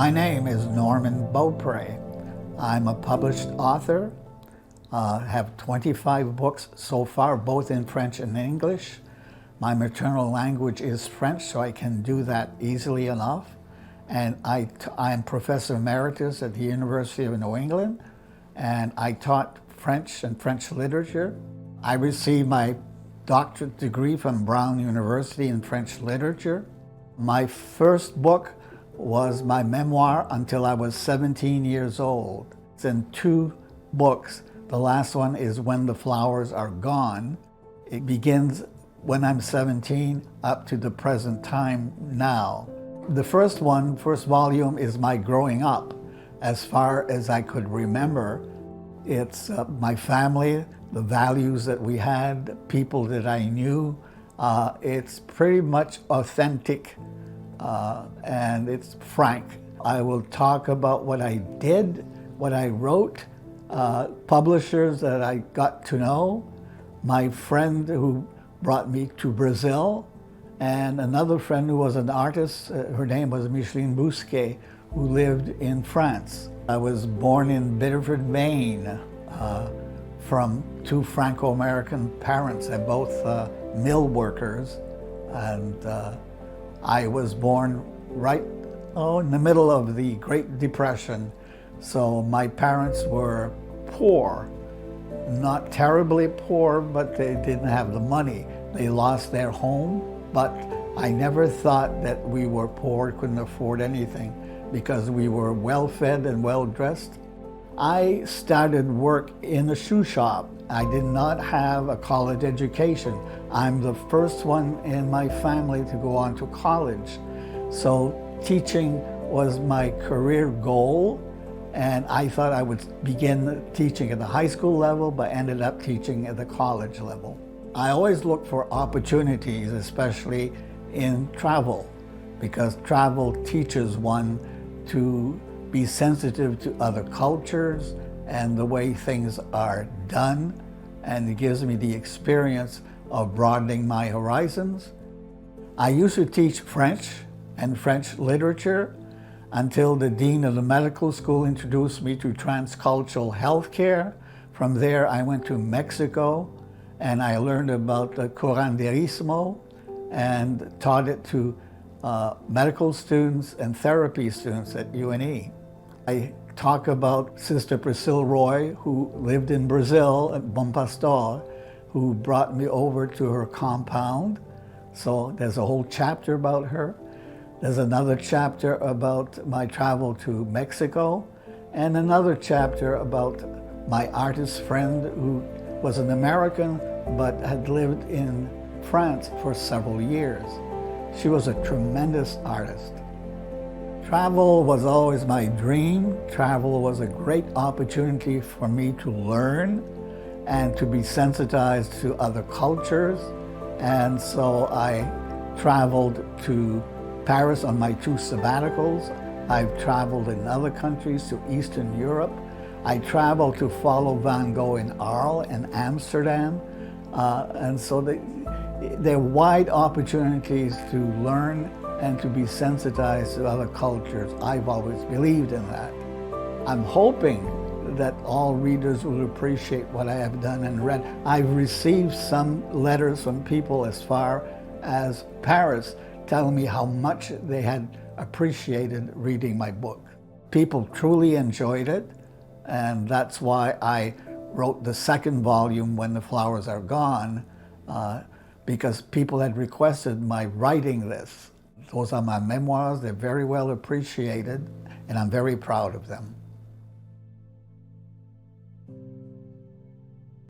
My name is Norman Beaupre. I'm a published author, have 25 books so far, both in French and English. My maternal language is French, so I can do that easily enough. And I'm Professor Emeritus at the University of New England, and I taught French and French literature. I received my doctorate degree from Brown University in French literature. My first book was my memoir until I was 17 years old. It's in 2 books. The last one is When the Flowers Are Gone. It begins when I'm 17 up to the present time now. The first volume is my growing up, as far as I could remember. It's my family, the values that we had, people that I knew. It's pretty much authentic and it's frank. I will talk about what I did, what I wrote, publishers that I got to know, my friend who brought me to Brazil, and another friend who was an artist. Her name was Micheline Bousquet, who lived in France. I was born in Biddeford, Maine, from 2 Franco-American parents. They're both mill workers, and I was born right in the middle of the Great Depression. So my parents were poor, not terribly poor, but they didn't have the money. They lost their home, but I never thought that we were poor, couldn't afford anything, because we were well-fed and well-dressed. I started work in a shoe shop. I did not have a college education. I'm the first one in my family to go on to college. So teaching was my career goal, and I thought I would begin teaching at the high school level, but ended up teaching at the college level. I always look for opportunities, especially in travel, because travel teaches one to be sensitive to other cultures and the way things are done, and it gives me the experience of broadening my horizons. I used to teach French and French literature until the dean of the medical school introduced me to transcultural healthcare. From there, I went to Mexico, and I learned about the curanderismo and taught it to medical students and therapy students at UNE. I talk about Sister Priscilla Roy, who lived in Brazil at Bom Pastor, who brought me over to her compound. So there's a whole chapter about her. There's another chapter about my travel to Mexico, and another chapter about my artist friend who was an American but had lived in France for several years. She was a tremendous artist. Travel was always my dream. Travel was a great opportunity for me to learn and to be sensitized to other cultures. And so I traveled to Paris on my 2 sabbaticals. I've traveled in other countries to Eastern Europe. I traveled to follow Van Gogh in Arles and Amsterdam. And so there are wide opportunities to learn and to be sensitized to other cultures. I've always believed in that. I'm hoping that all readers will appreciate what I have done and read. I've received some letters from people as far as Paris telling me how much they had appreciated reading my book. People truly enjoyed it, and that's why I wrote the 2nd volume, When the Flowers Are Gone, because people had requested my writing this. Those are my memoirs. They're very well appreciated, and I'm very proud of them.